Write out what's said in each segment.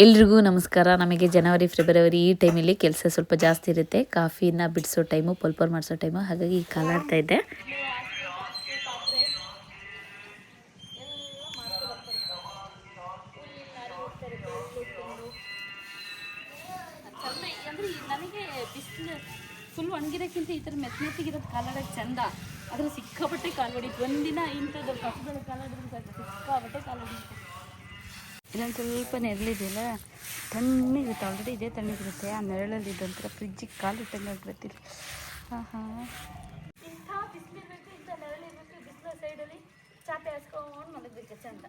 ಎಲ್ರಿಗೂ ನಮಸ್ಕಾರ. ನಮಗೆ ಜನವರಿ ಫೆಬ್ರವರಿ ಈ ಟೈಮಲ್ಲಿ ಕೆಲಸ ಸ್ವಲ್ಪ ಜಾಸ್ತಿ ಇರುತ್ತೆ. ಕಾಫಿನ ಬಿಡಿಸೋ ಟೈಮು, ಪಲ್ಪರ್ ಮಾಡಿಸೋ ಟೈಮು, ಹಾಗಾಗಿ ಕಾಲಾಡ್ತಾ ಇದ್ದೆ. ನನಗೆ ಬಿಸಿಲು ಫುಲ್ ಒಣಗಿರೋಕ್ಕಿಂತ ಈ ಥರ ಮೆತ್ತಗಿರೋದು ಕಾಲಾಡೋಕ್ಕೆ ಚಂದ. ಆದರೆ ಸಿಕ್ಕಾಬಟ್ಟೆ ಕಾಲು ಹೊಡಿತು. ಒಂದಿನ ಇಂಥದ್ದು ಕಪ್ಪುಗಳು ಕಾಲಾಡಿದ್ರೆ ಸಾಕು, ಸಿಕ್ಕಾಬಟ್ಟೆ ಕಾಲು ಹೊಡಿತು. ಇನ್ನೊಂದು ಸ್ವಲ್ಪ ನೆರಳಿದೆಯಲ್ಲ, ತಣ್ಣಗಿರುತ್ತೆ. ಆಲ್ರೆಡಿ ಇದೇ ತಣ್ಣಗಿರುತ್ತೆ. ಆ ನೆರಳಲ್ಲಿ ಇದೊಂಥರ ಫ್ರಿಜ್ಜಿಗೆ ಕಾಲು ಇಟ್ಟಂಗೆ ಆಗ್ಬಿಡ್ತೀರಿ. ಇಂಥ ಬಿಸಿಲಿರಬೇಕು, ಇಂಥ ನೆರಳಿರಬೇಕು. ಬಿಸಿಲು ಸೈಡಲ್ಲಿ ಚಾಪೆ ಹಾಸ್ಕೊಂಡು ಮಲಗಬೇಕು ಚಂದ.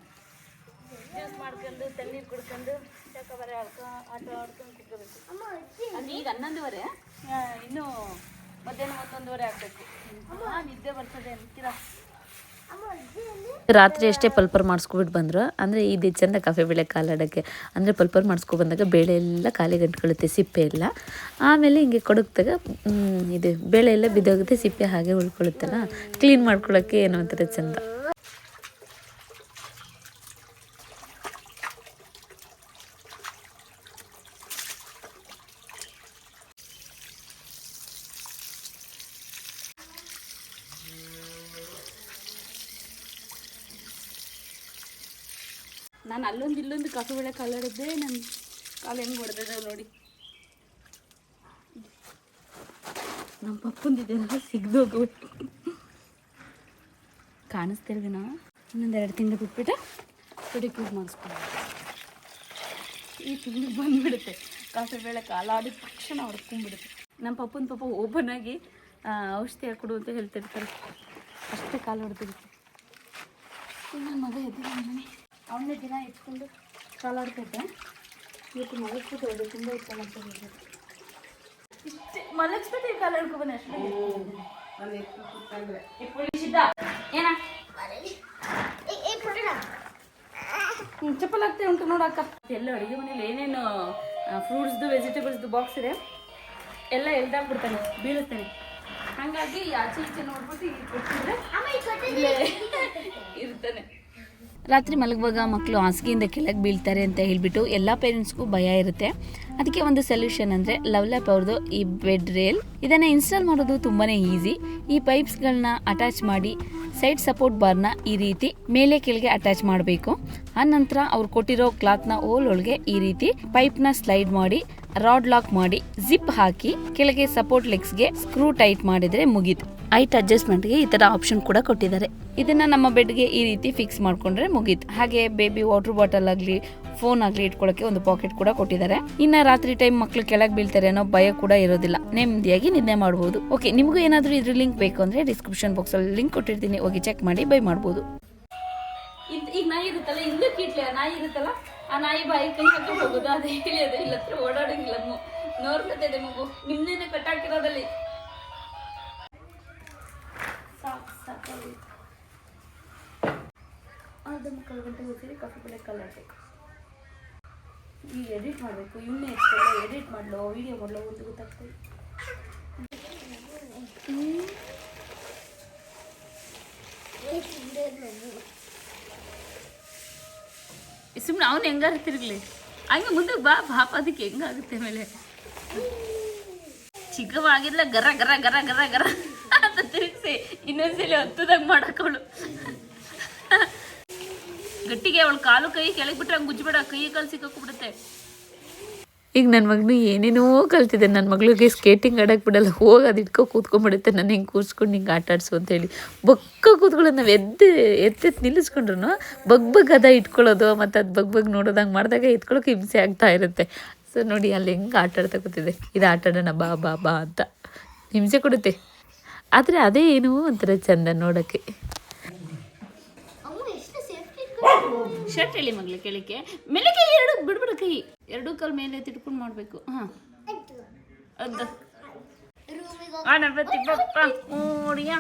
ಜ್ಯೂಸ್ ಮಾಡ್ಕೊಂಡು ತಣ್ಣೀರು ಕುಡ್ಕೊಂಡು ಚಕಬರೆ ಆಟ ಆಡ್ಕೊಂಡು ಕುತ್ಕೋಬೇಕು. ಅದು ಈಗ 11:30, ಇನ್ನೂ ಮಧ್ಯಾಹ್ನ 11:30 ಆಗಬೇಕು. ನಿದ್ದೆ ಬರ್ತದೆ ಅಂತೀರಾ? ರಾತ್ರಿ ಅಷ್ಟೇ ಪಲ್ಪರ್ ಮಾಡಿಸ್ಕೊಬಿಟ್ಟು ಬಂದರು. ಅಂದರೆ ಇದು ಚಂದ ಕಾಫಿ ಬೆಳೆ ಕಾಲಾಡೋಕ್ಕೆ. ಅಂದರೆ ಪಲ್ಪರ್ ಮಾಡಿಸ್ಕೊಬಂದಾಗ ಬೇಳೆ ಎಲ್ಲ ಖಾಲಿ ಗಂಟ್ಕೊಳ್ಳುತ್ತೆ, ಸಿಪ್ಪೆ ಎಲ್ಲ. ಆಮೇಲೆ ಹಿಂಗೆ ಕೊಡಗ್ದಾಗ ಇದು ಬೇಳೆ ಎಲ್ಲ ಬಿದ್ದೋಗುತ್ತೆ, ಸಿಪ್ಪೆ ಹಾಗೆ ಉಳ್ಕೊಳ್ಳುತ್ತಲ್ಲ. ಕ್ಲೀನ್ ಮಾಡ್ಕೊಳ್ಳೋಕ್ಕೆ ಏನೋ ಒಂಥರ ಚಂದ. ನಾನು ಅಲ್ಲೊಂದು ಇಲ್ಲೊಂದು ಕಾಫಿ ಬೆಳೆ ಕಾಲಾಡಿದ್ದೆ. ನನ್ನ ಕಾಲು ಹೆಂಗೆ ಹೊಡೆದ ನೋಡಿ. ನಮ್ಮ ಪಪ್ಪಂದಿದ್ದೆಲ್ಲ ಸಿಗ್ದೋಗ್ಬಿಟ್ಟು ಕಾಣಿಸ್ತಿರ್ತೀನೋ. ಇನ್ನೊಂದು 2 ತಿಂಗಳು ಬಿಟ್ಬಿಟ್ಟು ಪೆಡಿಕ್ಯೂರ್ ಮಾಡಿಸ್ಕೊಂಡು ಈ ತಿಂಗಳು ಬಂದುಬಿಡುತ್ತೆ. ಕಾಫಿ ಬೆಳೆ ಕಾಲಾಡಿದ ತಕ್ಷಣ ಹೊಡ್ಕೊಂಡ್ಬಿಡುತ್ತೆ. ನಮ್ಮ ಪಪ್ಪನ ಪಾಪ ಓಪನ್ ಆಗಿ ಔಷಧಿ ಹಾಕೊಡು ಅಂತ ಹೇಳ್ತಿರ್ತಾರೆ. ಅಷ್ಟೇ ಕಾಲು ಹೊಡೆದಿರುತ್ತೆ. ನನ್ನ ಮಗ ಎದ್ದಿಲ್ಲ ಮನೆ, ಅವನ್ನೇ ದಿನ ಇಟ್ಕೊಂಡು ಕಾಲಾಡ್ತೈತೆ. ಇವತ್ತು ಮಲಗಿಸ್ಬಿಟ್ಟು ಹೋದೆ, ತುಂಬ ಇಟ್ಕೊಂಡ್ಬಿಟ್ಟು ಇಷ್ಟೇ ಮಲಗಿಸ್ಬಿಟ್ಟು ಕಾಲು ಹಿಡ್ಕೊಬನ್ನಿ. ಅಷ್ಟೇ ಏನ ಚಪ್ಪಲ್ ಆಗ್ತೇ ಉಂಟು ನೋಡಕ್ಕ. ಎಲ್ಲ ಅಡುಗೆ ಮನೇಲಿ ಏನೇನು ಫ್ರೂಟ್ಸ್ದು ವೆಜಿಟೇಬಲ್ಸ್ದು ಬಾಕ್ಸ್ ಇದೆ ಎಲ್ಲ ಎಲ್ದಾಕ್ಬಿಡ್ತಾನೆ, ಬೀಳುತ್ತಾನೆ. ಹಾಗಾಗಿ ಆಚೆ ಈಚೆ ನೋಡ್ಬಿಟ್ಟು ಇಲ್ಲಿ ಕೊಟ್ಟಿದ್ರೆ ಇಲ್ಲೇ ಇರ್ತಾನೆ. ರಾತ್ರಿ ಮಲಗುವಾಗ ಮಕ್ಕಳು ಹಾಸಿಗೆಯಿಂದ ಕೆಳಗೆ ಬೀಳ್ತಾರೆ ಅಂತ ಹೇಳಿಬಿಟ್ಟು ಎಲ್ಲ ಪೇರೆಂಟ್ಸ್ಗೂ ಭಯ ಇರುತ್ತೆ. ಅದಕ್ಕೆ ಒಂದು ಸೊಲ್ಯೂಷನ್ ಅಂದರೆ ಲವ್ಲಾಪ್ ಅವ್ರದ್ದು ಈ ಬೆಡ್ ರೇಲ್. ಇದನ್ನು ಇನ್ಸ್ಟಾಲ್ ಮಾಡೋದು ತುಂಬಾ ಈಸಿ. ಈ ಪೈಪ್ಸ್ಗಳನ್ನ ಅಟ್ಯಾಚ್ ಮಾಡಿ ಸೈಡ್ ಸಪೋರ್ಟ್ ಬಾರ್ನ ಈ ರೀತಿ ಮೇಲೆ ಕೆಳಗೆ ಅಟ್ಯಾಚ್ ಮಾಡಬೇಕು. ಆನಂತರ ಅವ್ರು ಕೊಟ್ಟಿರೋ ಕ್ಲಾತ್ನ ಒಳಗೆ ಈ ರೀತಿ ಪೈಪ್ನ ಸ್ಲೈಡ್ ಮಾಡಿ ರಾಡ್ ಲಾಕ್ ಮಾಡಿ ಜಿಪ್ ಹಾಕಿ ಕೆಳಗೆ ಸಪೋರ್ಟ್ ಲೆಗ್ಸ್ಗೆ ಸ್ಕ್ರೂ ಟೈಟ್ ಮಾಡಿದರೆ ಮುಗೀತು. ಹೈಟ್ ಅಡ್ಜಸ್ಟ್ಮೆಂಟ್ಗೆ ಈ ಥರ ಆಪ್ಷನ್ ಕೂಡ ಕೊಟ್ಟಿದ್ದಾರೆ. ಇದನ್ನು ನಮ್ಮ ಬೆಡ್ಗೆ ಈ ರೀತಿ ಫಿಕ್ಸ್ ಮಾಡ್ಕೊಂಡ್ರೆ ಮುಗೀತು. ಹಾಗೆ ಬೇಬಿ ವಾಟರ್ ಬಾಟಲ್ ಆಗಲಿ ಫೋನ್ ಆಗಲಿ ಇಟ್ಕೊಳ್ಳೋಕ್ಕೆ ಒಂದು ಪಾಕೆಟ್ ಕೂಡ ಕೊಟ್ಟಿದ್ದಾರೆ. ಇನ್ನು ರಾತ್ರಿ ಟೈಮ್ ಮಕ್ಕಳು ಕೆಳಗೆ ಬೀಳ್ತಾರೆ ಅನ್ನೋ ಭಯ ಕೂಡ ಇರೋದಿಲ್ಲ, ನೆಮ್ಮದಿಯಾಗಿ ನಿದ್ದೆ ಮಾಡ್ಬೋದು. ಓಕೆ, ನಿಮಗೂ ಏನಾದರೂ ಇದ್ರ ಲಿಂಕ್ ಬೇಕು ಅಂದರೆ ಡಿಸ್ಕ್ರಿಪ್ಷನ್ ಬಾಕ್ಸಲ್ಲಿ ಲಿಂಕ್ ಕೊಟ್ಟಿರ್ತೀನಿ, ಹೋಗಿ ಚೆಕ್ ಮಾಡಿ ಬೈ ಮಾಡ್ಬೋದು. ಈಗ ನಾಯಿ ಇರುತ್ತಲ್ಲ, ಹಿಂದಕ್ಕೆ ಇಟ್ಲೆ ನಾಯಿ ಇರುತ್ತಲ್ಲ, ಆ ನಾಯಿ ಬಾಯಿ ಕೈ ಹಾಕೊಂಡು ಹೋಗೋದು. ಅದೇ ಹೇಳಿ ಅದು ಇಲ್ಲ ಹತ್ರ ಓಡಾಡೋಂಗಿಲ್ಲ. ನೋಡ್ಕೊತಿದೆ ಮಗು, ನಿಮ್ದೇನೆ ಕಟ್ಟಾಕಿರೋದಲ್ಲಿ ಸಾಕಾಗಿ ಅರ್ಧ ಮುಕ್ಕಾಲು ಗಂಟೆ ಹೋಗ್ತೀರಿ ಕಾಫಿ ಬೆಳೆ ಕಲಾಟಬೇಕು. ಈಗ ಎಡಿಟ್ ಮಾಡಬೇಕು, ಇವನ್ನೇ ಇಟ್ಕೊಳ್ಳೋ, ಎಡಿಟ್ ಮಾಡಲೋ ವಿಡಿಯೋ ಮಾಡಲೋ ಒಂದು ಗೊತ್ತಾಗ್ತದೆ. ಸುಮ್ಮನೆ ಅವನು ಹೆಂಗಾರು ತಿರುಗಲಿ, ಹಂಗೆ ಮುಂದೆ ಬಾ ಬಾಪ, ಅದಕ್ಕೆ ಹೆಂಗಾಗುತ್ತೆ ಮೇಲೆ. ಚಿಕ್ಕವಾಗಿರ್ಲ ಗರ ಗರ ಗರ ಗರ ಗರ ಅಂತ ತಿರುಗಿಸಿ ಇನ್ನೊಂದ್ಸಲಿ ಹತ್ತದಾಗ ಮಾಡಕ್ಕವಳು ಗಟ್ಟಿಗೆ. ಅವಳು ಕಾಲು ಕೈ ಕೆಳಗೆ ಬಿಟ್ರೆ ಹಂಗೆ ಗುಜ್ಜಿಬೇಡ, ಕೈ ಕಾಲು ಸಿಕ್ಕಾಕ್ಬಿಡುತ್ತೆ. ಈಗ ನನ್ನ ಮಗನು ಏನೇನೋ ಕಲ್ತಿದ್ದೆ. ನನ್ನ ಮಗಳಿಗೆ ಸ್ಕೇಟಿಂಗ್ ಆಡೋಕ್ಕೆ ಬಿಡಲ್ಲ, ಹೋಗಿ ಅದು ಇಟ್ಕೊ ಕೂತ್ಕೊಂಡ್ಬಿಡುತ್ತೆ. ನಾನು ಹಿಂಗೆ ಕೂರ್ಸ್ಕೊಂಡು ಹಿಂಗೆ ಆಟ ಆಡಿಸು ಅಂತೇಳಿ ಬಗ್ಗ ಕೂತ್ಕೊಳ್ಳೋದು. ನಾವು ಎತ್ತೆತ್ತು ನಿಲ್ಲಿಸ್ಕೊಂಡ್ರು ಬಗ್ ಅದ ಇಟ್ಕೊಳ್ಳೋದು, ಮತ್ತು ಅದು ಬಗ್ ನೋಡೋದು. ಹಂಗೆ ಮಾಡಿದಾಗ ಎತ್ಕೊಳ್ಳೋಕೆ ಹಿಂಸೆ ಆಗ್ತಾ ಇರುತ್ತೆ. ಸೊ ನೋಡಿ ಅಲ್ಲಿ ಹೆಂಗೆ ಆಟ ಆಡ್ತಾ ಕೂತಿದೆ. ಇದು ಆಟ ಆಡೋಣ ಬಾ ಬಾ ಬಾ ಅಂತ ಹಿಂಸೆ ಕೊಡುತ್ತೆ. ಆದರೆ ಅದೇ ಏನೋ ಒಂಥರ ಚಂದ ನೋಡೋಕ್ಕೆ. ಶರ್ಟ್ ಹೇಳಿ ಮಗ್ಳು ಕೆಳಕ್ಕೆ ಮೇಲೆ ಕೈ ಎರಡು ಬಿಡ್ಬಿಡ, ಕೈ ಎರಡೂ ಕಾಲು ಮೇಲೆ ತಿಡ್ಕೊಂಡು ಮಾಡಬೇಕು. ಹಾಂ ಅದು ಗಣಪತಿ ಬಪ್ಪ ಓಡಿಯ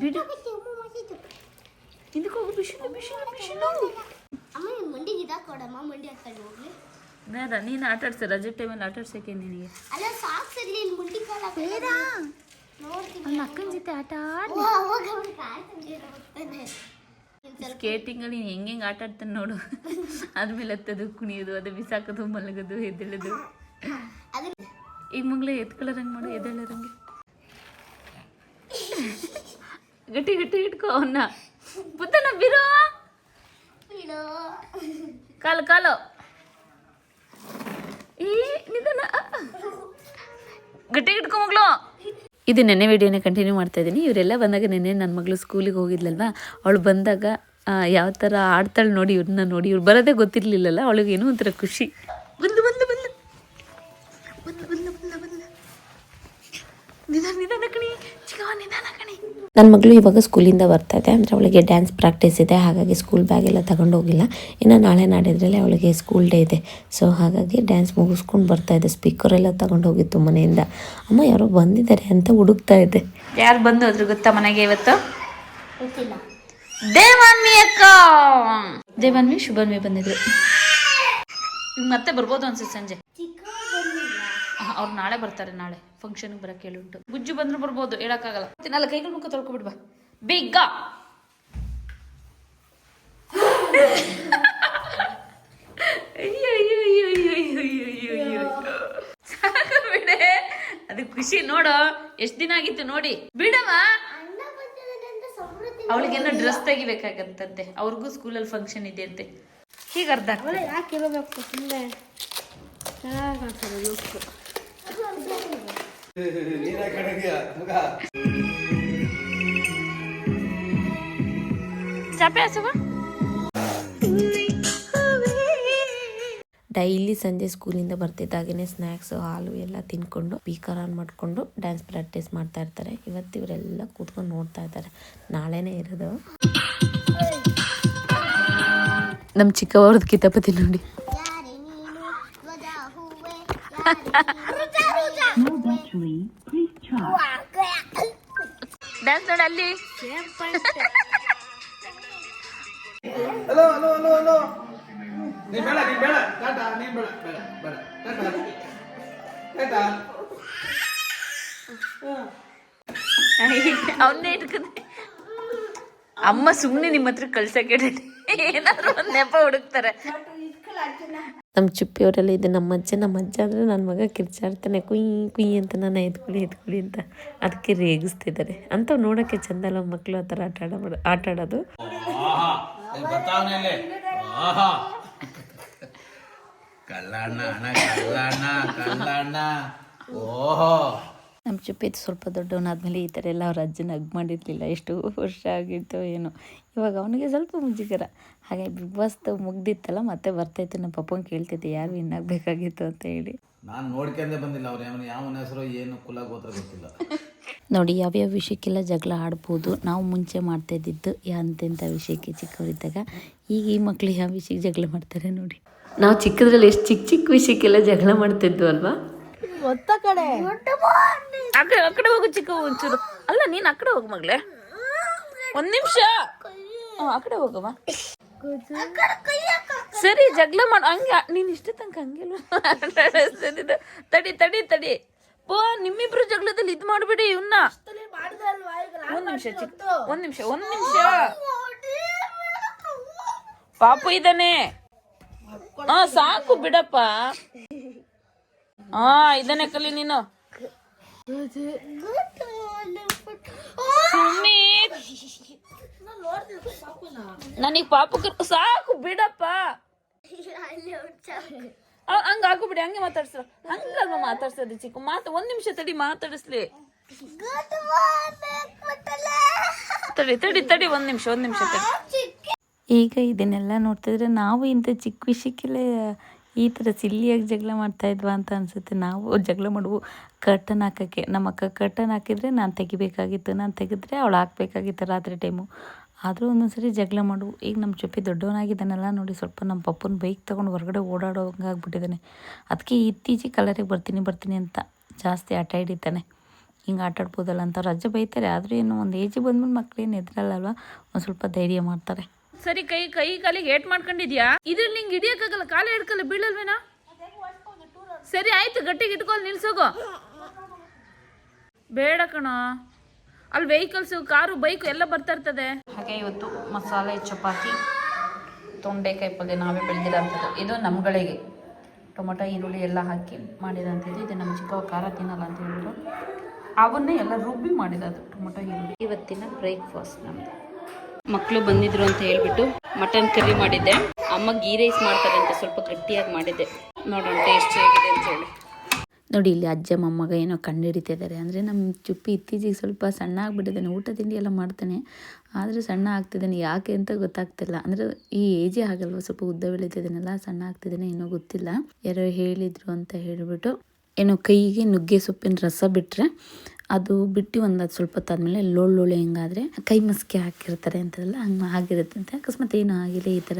ಬಿಡು, ಇದಕ್ಕೆ ಹೋಗು. ಬಿಸಿಲು ಬಿಸಿಲು ಬಿಸಿಲು. ಬೇಡ, ನೀನು ಆಟ ಆಡ್ಸ. ರಜೆ ಟೈಮಲ್ಲಿ ಆಟ ಆಡ್ಸೋಕೆ ನಿನಗೆ ನನ್ನ ಅಕ್ಕನ ಜೊತೆ ಆಟ ಆಡಿ ಸ್ಕೇಟಿಂಗಲ್ಲಿ ಹೆಂಗೆ ಆಟ ಆಡ್ತಾನೆ ನೋಡು. ಆದ್ಮೇಲೆ ಹತ್ತದು, ಕುಣಿಯೋದು, ಅದು ಬಿಸಾಕೋದು, ಮಲಗೋದು, ಎದ್ದೇಳೋದು. ಈಗ ಮಗ್ಳು ಎತ್ಕೊಳ್ಳೋರಂಗೆ ಮಾಡು, ಎದ್ದೇಳೋರಂಗೆ ಗಟ್ಟಿ ಗಟ್ಟಿ ಇಟ್ಕೋ ಅವನ್ನ. ಪುತ್ತನ ಬಿರೋ ಕಾಲು ಕಾಲು ಈ ನಿಧಾನ ಗಟ್ಟಿ ಇಟ್ಕೊ ಮಗಳು. ಇದು ನೆನ್ನೆ ವಿಡಿಯೋನೇ ಕಂಟಿನ್ಯೂ ಮಾಡ್ತಾ ಇದ್ದೀನಿ. ಇವರೆಲ್ಲ ಬಂದಾಗ ನೆನ್ನೆ ನನ್ನ ಮಗಳು ಸ್ಕೂಲಿಗೆ ಹೋಗಿದ್ಲಲ್ವ, ಅವಳು ಬಂದಾಗ ಯಾವ ಥರ ಆಡ್ತಾಳೆ ನೋಡಿ, ಇವ್ರನ್ನ ನೋಡಿ. ಇವ್ರು ಬರೋದೇ ಗೊತ್ತಿರಲಿಲ್ಲಲ್ಲ, ಅವಳಿಗೆ ಏನೋ ಒಂಥರ ಖುಷಿ. ಬಂದು ಬಂದು ಬಂದು ಬಂದು ಬಂದು ಬಂದು ಬಂದು ನಿಧಾನ ನಿಧಾನ ಕಣಿ ಚಿಕ್ಕವ, ನಿಧಾನ ಕಣಿ. ನನ್ನ ಮಗಳು ಇವಾಗ ಸ್ಕೂಲಿಂದ ಬರ್ತಾ ಇದೆ, ಅಂದರೆ ಅವಳಿಗೆ ಡ್ಯಾನ್ಸ್ ಪ್ರಾಕ್ಟೀಸ್ ಇದೆ. ಹಾಗಾಗಿ ಸ್ಕೂಲ್ ಬ್ಯಾಗ್ ಎಲ್ಲ ತಗೊಂಡು ಹೋಗಿಲ್ಲ. ಇನ್ನು ನಾಳೆ ನಾಡಿದ್ರಲ್ಲಿ ಅವಳಿಗೆ ಸ್ಕೂಲ್ ಡೇ ಇದೆ. ಸೊ ಹಾಗಾಗಿ ಡ್ಯಾನ್ಸ್ ಮುಗಿಸ್ಕೊಂಡು ಬರ್ತಾ ಇದೆ. ಸ್ಪೀಕರೆಲ್ಲ ತಗೊಂಡು ಹೋಗಿತ್ತು ಮನೆಯಿಂದ. ಅಮ್ಮ ಯಾರೋ ಬಂದಿದ್ದಾರೆ ಅಂತ ಹುಡುಕ್ತಾ ಇದೆ. ಯಾರು ಬಂದು ಹೋದ್ರು ಗೊತ್ತಾ ಮನೆಗೆ ಇವತ್ತು? ದೇವಾನ್ವಿ ಅಕ್ಕ, ದೇವಾನ್ವಿ ಶುಭನ್ವಿ ಬಂದಿದ್ರು. ಮತ್ತೆ ಬರ್ಬೋದು ಅನ್ಸುತ್ತೆ ಸಂಜೆ. ಅವ್ರು ನಾಳೆ ಬರ್ತಾರೆ, ನಾಳೆ ಫಂಕ್ಷನ್ಗೆ ಬರೋಕ್ಕೆ ಹೇಳುಂಟು. ಬುಜ್ಜು ಬಂದ್ರು ಬರ್ಬೋದು, ಹೇಳಕ್ಕಾಗಲ್ಲ. ನಾಳೆ ಕೈಗಳು ಮುಖ ತೊಳ್ಕೊಬಿಡ್ಬಾ ಬೇಗ. ಸಾಕು ಬಿಡೆ, ಅದು ಖುಷಿ ನೋಡು. ಎಷ್ಟ್ ದಿನ ಆಗಿತ್ತು ನೋಡಿ. ಬಿಡವ, ಅವಳಿಗೇನೋ ಡ್ರೆಸ್ ತೆಗಿಬೇಕಾಗತ್ತಂತೆ, ಅವ್ರಿಗೂ ಸ್ಕೂಲಲ್ಲಿ ಫಂಕ್ಷನ್ ಇದೆ ಅಂತೆ. ಹೀಗೆ ಅರ್ಧ ಚಾಪೆ ಹಸುವ. ಡೈಲಿ ಸಂಜೆ ಸ್ಕೂಲಿಂದ ಬರ್ತಿದ್ದಾಗೇ ಸ್ನ್ಯಾಕ್ಸ್, ಹಾಲು ಎಲ್ಲ ತಿನ್ಕೊಂಡು ಸ್ಪೀಕರ್ ಆನ್ ಮಾಡಿಕೊಂಡು ಡ್ಯಾನ್ಸ್ ಪ್ರಾಕ್ಟೀಸ್ ಮಾಡ್ತಾ ಇರ್ತಾರೆ. ಇವತ್ತು ಇವರೆಲ್ಲ ಕೂತ್ಕೊಂಡು ನೋಡ್ತಾ ಇದ್ದಾರೆ. ನಾಳೆನೇ ಇರೋದು. ನಮ್ಮ ಚಿಕ್ಕವ್ರದ್ದು ಕಿತಾಪತಿ ನೋಡಿ. ಡ್ಯಾನ್ಸ್ ನೋಡಿ ಅಲ್ಲಿ. ಹಲೋ ಹಲೋ ಹಲೋ ಹಲೋ, ನೀ ಬೇಡ ನೀ ಬೇಡ ಟಾಟಾ, ನೀ ಬೇಡ ಬೇಡ ಬೇಡ ಟಾಟಾ ಟಾಟಾ. ಅವನ್ನೇ ಇಟ್ಕೊಂಡೆ. ಅಮ್ಮ ಸುಮ್ಮನೆ ನಿಮ್ಮ ಹತ್ರ ಕಳ್ಸಕ್ಕೆ ಏನಾದ್ರು ಒಂದು ನೆಪ ಹುಡುಕ್ತಾರೆ. ನಮ್ಮ ಚುಪ್ಪಿಯವರೆಲ್ಲ ಇದು ನಮ್ಮ ಅಜ್ಜ ಅಂದರೆ ನನ್ನ ಮಗ ಕಿರ್ಚಾಡ್ತಾನೆ, ಕುಯ್ ಕುಯ್ ಅಂತ. ನಾನು ಎತ್ಕೊಳ್ಳಿ ಅಂತ ಅದಕ್ಕೆ ರೇಗಿಸ್ತಿದ್ದಾರೆ. ಅಂಥವು ನೋಡೋಕ್ಕೆ ಚಂದ ಅಲ್ಲ ಮಕ್ಕಳು ಆ ಥರ ಆಟ ಆಡೋದು. ನಮ್ಮ ಚುಪ್ಪಿದ್ದು ಸ್ವಲ್ಪ ದೊಡ್ಡವನಾದ್ಮೇಲೆ ಈ ಥರ ಎಲ್ಲ ಅವ್ರ ಅಜ್ಜನ ಹಗ್ ಮಾಡಿರಲಿಲ್ಲ. ಎಷ್ಟು ವರ್ಷ ಆಗಿತ್ತು ಏನೋ. ಇವಾಗ ಅವನಿಗೆ ಸ್ವಲ್ಪ ಮುಜುಗರ. ಹಾಗೆ ಬಿಗ್ ಬಾಸ್ದು ಮುಗ್ದಿತ್ತಲ್ಲ, ಮತ್ತೆ ಬರ್ತಾಯಿತ್ತು. ನಮ್ಮ ಪಪ್ಪನ ಕೇಳ್ತಿದ್ದೆ ಯಾರು ವಿನ್ ಆಗಬೇಕಾಗಿತ್ತು ಅಂತ ಹೇಳಿ. ನಾನು ನೋಡ್ಕೊಂಡೇ ಬಂದಿಲ್ಲ. ಅವ್ರು ಯಾವನ ಹೆಸರು ಏನು ಕುಲ ಗೋತ್ರ ಗೊತ್ತಿಲ್ಲ. ನೋಡಿ, ಯಾವ್ಯಾವ ವಿಷಯಕ್ಕೆಲ್ಲ ಜಗಳ ಆಡ್ಬೋದು. ನಾವು ಮುಂಚೆ ಮಾಡ್ತಾಯಿದ್ದು ಎಂತೆಂಥ ವಿಷಯಕ್ಕೆ ಚಿಕ್ಕವರಿದ್ದಾಗ. ಈಗ ಈ ಮಕ್ಳು ಯಾವ ವಿಷಯಕ್ಕೆ ಜಗಳ ಮಾಡ್ತಾರೆ ನೋಡಿ. ನಾವು ಚಿಕ್ಕದ್ರಲ್ಲಿ ಎಷ್ಟು ಚಿಕ್ಕ ಚಿಕ್ಕ ವಿಷಯಕ್ಕೆಲ್ಲ ಜಗಳ ಮಾಡ್ತಿದ್ವು ಅಲ್ವಾ? ಆ ಕಡೆ ಹೋಗು ಚಿಕ್ಕ ಒಂಚೂರು. ಅಲ್ಲ, ನೀನು ಆ ಕಡೆ ಹೋಗು ಮಗಳೇ, ಒಂದು ನಿಮಿಷ. ಆ ಕಡೆ ಹೋಗವ. ಸರಿ, ಜಗಳ ಮಾಡ. ಹಂಗೆ ನೀನು ಇಷ್ಟ ತನಕ ಹಂಗೆಲ್ಲ ತಡಿ ತಡಿ ತಡಿ. ಪೋ, ನಿಮ್ಮಿಬ್ರು ಜಗಳದಲ್ಲಿ ಇದು ಮಾಡ್ಬಿಡಿ ಇವನ್ನ. ಒಂದ್ ನಿಮಿಷ ಪಾಪು ಇದ್ದಾನೆ. ಸಾಕು ಬಿಡಪ್ಪ. ಇದನ್ನೇ ಕಲಿ ನೀನು. ನನಗೆ ಪಾಪು ಸಾಕು ಬಿಡಪ್ಪ. ಹಂಗ ಹಾಕೋಬಿಡಿ, ಹಂಗೆ ಮಾತಾಡ್ಸ. ಹಂಗಲ್ವ ಮಾತಾಡ್ಸೋದು ಚಿಕ್ಕ ಮಾತು. ಒಂದ್ ನಿಮಿಷ ತಡಿ, ಮಾತಾಡಿಸ್ಲಿ. ತಡಿ ಒಂದ್ ನಿಮಿಷ ತಡಿ. ಈಗ ಇದನ್ನೆಲ್ಲ ನೋಡ್ತಿದ್ರೆ ನಾವು ಇಂಥ ಚಿಕ್ಕ ವಿಷಯಕ್ಕೆಲ್ಲ ಈ ಥರ ಸಿಲ್ಲಿಯಾಗಿ ಜಗಳ ಮಾಡ್ತಾ ಇದ್ವಾ ಅಂತ ಅನಿಸುತ್ತೆ. ನಾವು ಜಗಳ ಮಾಡುವು ಕರ್ಟನ್ ಹಾಕೋಕ್ಕೆ. ನಮ್ಮ ಅಕ್ಕ ಕರ್ಟನ್ ಹಾಕಿದರೆ ನಾನು ತೆಗಿಬೇಕಾಗಿತ್ತು, ನಾನು ತೆಗೆದ್ರೆ ಅವಳು ಹಾಕ್ಬೇಕಾಗಿತ್ತು ರಾತ್ರಿ ಟೈಮು. ಆದರೂ ಒಂದೊಂದ್ಸರಿ ಜಗಳ ಮಾಡುವು. ಈಗ ನಮ್ಮ ಚುಪ್ಪಿ ದೊಡ್ಡವನಾಗಿದ್ದಾನೆಲ್ಲ ನೋಡಿ, ಸ್ವಲ್ಪ ನಮ್ಮ ಪಪ್ಪನ ಬೈಕ್ ತೊಗೊಂಡು ಹೊರಗಡೆ ಓಡಾಡೋಂಗಾಗ್ಬಿಟ್ಟಿದ್ದಾನೆ. ಅದಕ್ಕೆ ಇತ್ತೀಚೆಗೆ ಕಲರಿಗೆ ಬರ್ತೀನಿ ಅಂತ ಜಾಸ್ತಿ ಆಟ ಹಿಡಿತಾನೆ. ಹಿಂಗೆ ಆಟ ಆಡ್ಬೋದಲ್ಲ ಅಂತ ಅವ್ರ ಅಜ್ಜ ಬೈತಾರೆ. ಆದರೂ ಏನು ಒಂದು ಏಜಿಗೆ ಬಂದ್ಮೇಲೆ ಮಕ್ಳೇನು ಎದ್ರಲ್ಲಲ್ವ, ಒಂದು ಸ್ವಲ್ಪ ಧೈರ್ಯ ಮಾಡ್ತಾರೆ. ಸರಿ, ಕೈ ಕಾಲಿಗೆ ಏಟ್ ಮಾಡ್ಕೊಂಡಿದ್ಯಾ? ಇದ್ರಲ್ಲಿ ನಿಂಗೆ ಹಿಡಿಯೋಕ್ಕಾಗಲ್ಲ, ಕಾಲೇ ಹಿಡ್ಕಲ್ಲ, ಬೀಳಲ್ವೇನಾ? ಸರಿ ಆಯ್ತು, ಗಟ್ಟಿಗೆ ಇಟ್ಕೊಂಡು ನಿಲ್ಸೋಗೋ. ಬೇಡ ಕಣೋ, ಅಲ್ಲಿ ವೆಹಿಕಲ್ಸು ಕಾರು ಬೈಕು ಎಲ್ಲ ಬರ್ತಾ ಇರ್ತದೆ. ಹಾಗೆ ಇವತ್ತು ಮಸಾಲೆ ಚಪಾತಿ ತೊಂಡೆಕಾಯಿ ಪಲ್ಯ ನಾವೇ ಬೆಳೆದಿರೋಂಥದ್ದು. ಇದು ನಮ್ಗಳಿಗೆ ಟೊಮೊಟೊ ಈರುಳ್ಳಿ ಎಲ್ಲ ಹಾಕಿ ಮಾಡಿರೋಂಥದ್ದು. ಇದು ನಮ್ಮ ಚಿಕ್ಕವ ಖಾರ ತಿನ್ನಲ್ಲ ಅಂತ ಹೇಳ್ಬಿಟ್ಟು ಅವನ್ನೇ ಎಲ್ಲ ರುಬ್ಬಿ ಮಾಡಿರೋದು ಟೊಮೊಟೊ ಈರುಳ್ಳಿ. ಇವತ್ತಿನ ಬ್ರೇಕ್ಫಾಸ್ಟ್ ನಮ್ಮದು. ಮಕ್ಕಳು ಬಂದಿದ್ರು ಅಂತ ಹೇಳ್ಬಿಟ್ಟು ಮಟನ್ ಕರಿ ಮಾಡಿದ್ದೆ. ಅಮ್ಮ ಗೀ ರೈಸ್ ಮಾಡ್ತಾರೆ ಅಂತ ಸ್ವಲ್ಪ ಗಟ್ಟಿಯಾಗಿ ಮಾಡಿದ್ದೆ. ನೋಡೋಣ ಟೇಸ್ಟ್ ಹೇಗಿದೆ ಅಂತ ಹೇಳಿ. ನೋಡಿ ಇಲ್ಲಿ ಅಜ್ಜ ಮೊಮ್ಮಗ ಏನೋ ಕಂಡು ಹಿಡಿತಿದ್ದಾರೆ. ಅಂದರೆ ನಮ್ಮ ಚುಪ್ಪಿ ಇತ್ತೀಚೆಗೆ ಸ್ವಲ್ಪ ಸಣ್ಣ ಆಗಿಬಿಟ್ಟಿದ್ದಾನೆ. ಊಟ ತಿಂಡಿ ಎಲ್ಲ ಮಾಡ್ತಾನೆ, ಆದರೆ ಸಣ್ಣ ಆಗ್ತಿದ್ದಾನೆ. ಯಾಕೆ ಅಂತ ಗೊತ್ತಾಗ್ತಿಲ್ಲ. ಅಂದರೆ ಈ ಏಜೇ ಆಗಲ್ವ, ಸ್ವಲ್ಪ ಉದ್ದ ಬೆಳೀತಿದ್ದಾನೆಲ್ಲ, ಸಣ್ಣ ಆಗ್ತಿದ್ದಾನೆ, ಏನೋ ಗೊತ್ತಿಲ್ಲ. ಯಾರೋ ಹೇಳಿದರು ಅಂತ ಹೇಳಿಬಿಟ್ಟು ಏನೋ ಕೈಗೆ ನುಗ್ಗೆ ಸೊಪ್ಪಿನ ರಸ ಬಿಟ್ಟರೆ ಅದು ಬಿಟ್ಟು ಒಂದು ಸ್ವಲ್ಪ ಹೊತ್ತಾದ್ಮೇಲೆ ಲೋಳೆ ಹಿಂಗಾದರೆ ಕೈ ಮಸ್ಕೆ ಹಾಕಿರ್ತಾರೆ ಅಂತದಲ್ಲ, ಹಂಗೆ ಆಗಿರುತ್ತೆ ಅಂತ. ಅಕಸ್ಮಾತ್ ಏನೂ ಆಗಿಲ್ಲ, ಈ ಥರ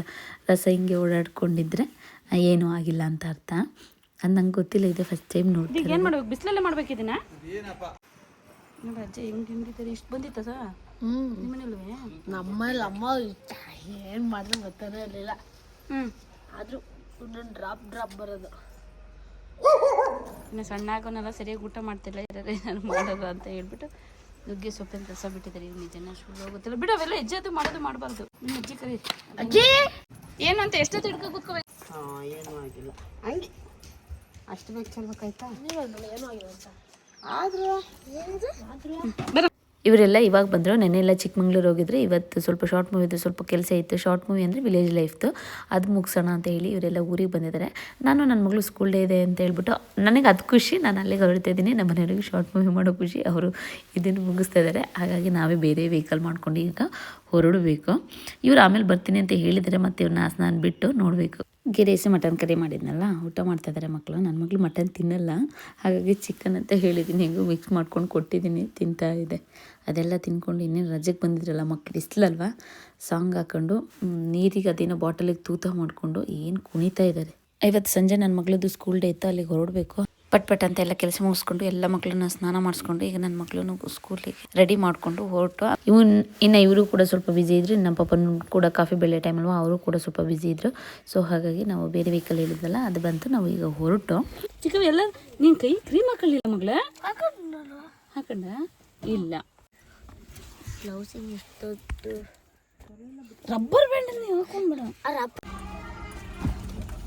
ರಸ ಹಿಂಗೆ ಓಡಾಡ್ಕೊಂಡಿದ್ರೆ ಏನೂ ಆಗಿಲ್ಲ ಅಂತ ಅರ್ಥ. ಅದು ನಂಗೆ ಗೊತ್ತಿಲ್ಲ, ಇದೆ ಫಸ್ಟ್ ಟೈಮ್ ನೋಡಿ. ಏನು ಮಾಡ್ಬೇಕು, ಬಿಸಿಲಲ್ಲೇ ಮಾಡ್ಬೇಕಿದ್ದೀನ ನೋಡಿ. ಅಜ್ಜ ಹೆಂಗೆ ಹಿಂಡಿತಾರೆ, ಇಷ್ಟು ಬಂದಿತ್ತ ಸರ್ ನಿಮ್ಮನೇಲ್ವೇ? ನಮ್ಮಲ್ಲಿ ಅಮ್ಮ ಏನು ಮಾಡಿದ್ರೆ ಗೊತ್ತಾನೇ ಇರಲಿಲ್ಲ. ಆದರೂ ಒಂದೊಂದು ಡ್ರಾಪ್ ಬರೋದು. ಇನ್ನು ಸಣ್ಣ ಆಗೋನೆಲ್ಲ ಸರಿಯಾಗಿ ಊಟ ಮಾಡ್ತಿಲ್ಲ, ಇರೋದೇ ನಾನು ಮಾಡೋದು ಅಂತ ಹೇಳ್ಬಿಟ್ಟು ನುಗ್ಗೆ ಸೊಪ್ಪಿನ ರಸ ಬಿಟ್ಟಿದ್ದಾರೆ. ಇವ್ರು ನಿಜನ ಸುಳ್ಳು ಹೋಗುತ್ತಿಲ್ಲ ಬಿಡು. ಅವೆಲ್ಲ ಹೆಜ್ಜೆ ಮಾಡೋದು ಮಾಡಬಾರ್ದು. ನಿಮ್ಮ ಅಜ್ಜಿ ಕರಿ. ಅಜ್ಜಿ ಏನು ಅಂತ ಎಷ್ಟೊತ್ತು ಹಿಡ್ಕೊ ಕೂತ್ಕೋಬೇಕು? ಏನೂ ಆಗಿಲ್ಲ, ಹಂಗೆ ಅಷ್ಟು ಬೇಕು ಚೆಲ್ಬೇಕಾಯ್ತಾ? ಏನೂ ಆಗಿಲ್ಲ ಅಂತ ಆದರೂ ಇವರೆಲ್ಲ ಇವಾಗ ಬಂದರು. ನೆನ್ನೆಲ್ಲ ಚಿಕ್ಕಮಂಗ್ಳೂರು ಹೋಗಿದ್ರೆ, ಇವತ್ತು ಸ್ವಲ್ಪ ಶಾರ್ಟ್ ಮೂವಿ ಇತ್ತು, ಸ್ವಲ್ಪ ಕೆಲಸ ಇತ್ತು. ಶಾರ್ಟ್ ಮೂವಿ ಅಂದರೆ ವಿಲೇಜ್ ಲೈಫ್ದು, ಅದು ಮುಗಿಸೋಣ ಅಂತ ಹೇಳಿ ಇವರೆಲ್ಲ ಊರಿಗೆ ಬಂದಿದ್ದಾರೆ. ನಾನು ನನ್ನ ಮಗಳು ಸ್ಕೂಲ್ ಡೇ ಇದೆ ಅಂತ ಹೇಳ್ಬಿಟ್ಟು ನನಗೆ ಅದು ಖುಷಿ, ನಾನು ಅಲ್ಲಿಗೆ ಹೊರಡ್ತಾ ಇದ್ದೀನಿ. ನಮ್ಮ ಮನೆಯವರಿಗೆ ಶಾರ್ಟ್ ಮೂವಿ ಮಾಡೋ ಖುಷಿ, ಅವರು ಇದನ್ನು ಮುಗಿಸ್ತಾ ಇದ್ದಾರೆ. ಹಾಗಾಗಿ ನಾವೇ ಬೇರೆ ವೆಹಿಕಲ್ ಮಾಡ್ಕೊಂಡು ಈಗ ಹೊರಡಬೇಕು. ಇವ್ರು ಆಮೇಲೆ ಬರ್ತೀನಿ ಅಂತ ಹೇಳಿದರೆ ಮತ್ತೆ ಇವ್ರನ್ನ ಸ್ನಾನ ಬಿಟ್ಟು ನೋಡಬೇಕು. ಗೀ ರೈಸ್ ಮಟನ್ ಕರಿ ಮಾಡಿದ್ನಲ್ಲ, ಊಟ ಮಾಡ್ತಾಯಿದ್ದಾರೆ ಮಕ್ಕಳು. ನನ್ನ ಮಗಳು ಮಟನ್ ತಿನ್ನಲ್ಲ, ಹಾಗಾಗಿ ಚಿಕನ್ ಅಂತ ಹೇಳಿದ್ದೀನಿ, ಹೆಂಗೂ ಮಿಕ್ಸ್ ಮಾಡ್ಕೊಂಡು ಕೊಟ್ಟಿದ್ದೀನಿ, ತಿಂತಾ ಇದೆ. ಅದೆಲ್ಲ ತಿನ್ಕೊಂಡು ಇನ್ನೇನು ರಜೆಗೆ ಬಂದಿದ್ರಲ್ಲ ಮಕ್ಕಳು, ಇಸ್ಲಲ್ವ, ಸಾಂಗ್ ಹಾಕ್ಕೊಂಡು ನೀರಿಗೆ ಅದೇನೋ ಬಾಟಲಿಗೆ ತೂತ ಮಾಡಿಕೊಂಡು ಏನು ಕುಣಿತಾ ಇದ್ದಾರೆ. ಇವತ್ತು ಸಂಜೆ ನನ್ನ ಮಗಳದ್ದು ಸ್ಕೂಲ್ ಡೇ ಇತ್ತು, ಅಲ್ಲಿಗೆ ಹೊರಡಬೇಕು. ಪಟ್ ಅಂತ ಎಲ್ಲ ಕೆಲಸ ಮುಗಿಸ್ಕೊಂಡು ಎಲ್ಲ ಮಕ್ಕಳನ್ನ ಸ್ನಾನ ಮಾಡಿಸ್ಕೊಂಡು ಈಗ ನನ್ನ ಮಕ್ಕಳನ್ನು ಸ್ಕೂಲಿಗೆ ರೆಡಿ ಮಾಡಿಕೊಂಡು ಹೊರಟು. ಇನ್ನು ಇವರು ಕೂಡ ಸ್ವಲ್ಪ ಬ್ಯುಸಿ ಇದ್ರು. ನಮ್ಮ ಪಾಪನ ಕೂಡ ಕಾಫಿ ಬೆಳೆ ಟೈಮ್ ಅಲ್ವಾ, ಅವರು ಕೂಡ ಸ್ವಲ್ಪ ಬ್ಯುಸಿ ಇದ್ರು. ಸೊ ಹಾಗಾಗಿ ನಾವು ಬೇರೆ ವೆಹಿಕಲ್ ಹೇಳಿದ್ವಲ್ಲ, ಅದು ಬಂತು. ನಾವು ಈಗ ಹೊರಟು. ಚಿಕ್ಕವ ಎಲ್ಲ ನಿನ್ನ ಕೈ ಕ್ರೀಮ್ ಹಾಕೊಳ್ಳಿಲ್ಲ ಮಗಳ? ಹಾಕೊಂಡ ಇಲ್ಲ. ಬ್ಲೌಸಿಗೆ ಎಷ್ಟೊತ್ತು ರಬ್ಬರ್ ಬ್ಯಾಂಡ್ ನೀವು ಹಾಕೊಂಡ್ಬಿಡ.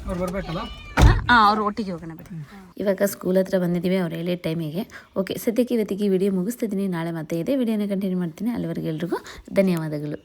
ಅವ್ರು ಬರಬೇಕಲ್ಲ, ಅವ್ರು ಒಟ್ಟಿಗೆ ಹೋಗೋಣ ಬಿಡಿ. ಇವಾಗ ಸ್ಕೂಲ್ ಹತ್ರ ಬಂದಿದ್ದೀವಿ, ಅವ್ರು ಹೇಳಿ ಟೈಮಿಗೆ. ಓಕೆ, ಸದ್ಯಕ್ಕೆ ಇವತ್ತಿಗೆ ಈ ವಿಡಿಯೋ ಮುಗಿಸ್ತಿದ್ದೀನಿ. ನಾಳೆ ಮತ್ತೆ ಇದೇ ವಿಡಿಯೋನ ಕಂಟಿನ್ಯೂ ಮಾಡ್ತೀನಿ. ಅಲ್ಲಿವರೆಗೆ ಎಲ್ರಿಗೂ ಧನ್ಯವಾದಗಳು.